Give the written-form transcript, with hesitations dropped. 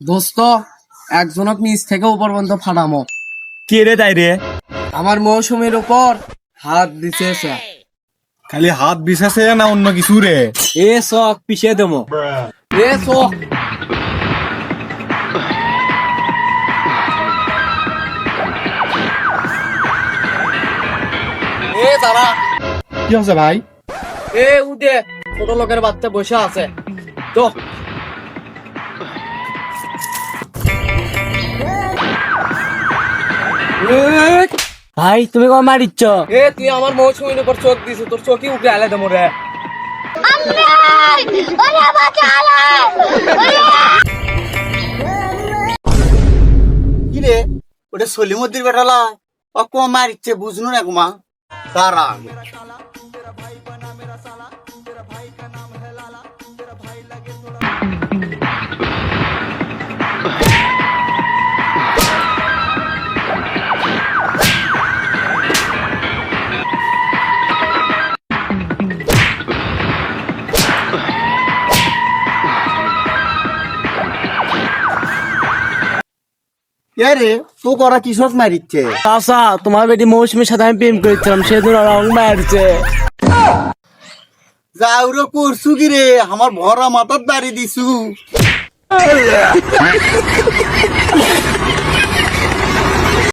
দোস্ত, একজনক নিচ থেকে উপর পর্যন্ত ফাটামো। কে রে তাই রে? আমার মৌসুমীর উপর হাত দিছে সে। খালি হাত বিছাছে না অন্য কিছু রে? এ শখ পিছিয়ে দেবো। এ চোখ এ তারা কি হচ্ছে ভাই? এ উদে ছোট লোকের বাচ্চা বসে আছে তো। ভাই তুমি কম মারিচ্ছ? এ তুই আমার মৌসুমীর উপর চোখ দিছিস, তোর চোখই উপরে আলে দেবো রে। কি রে ওটা সলিমুদ্দির বেটালা ও কম মারিচ্ছে বুঝনু না কুমা তারা এ রে তো করা কিসব মারিচ্ছে চাচা তোমার বেটি মৌসুমীর সাথে আমি প্রেম করেছিলাম, সেদিন রং মারছে। যাওরে করছু কি রে আমার ভরা মাথার দাড়ি দিছু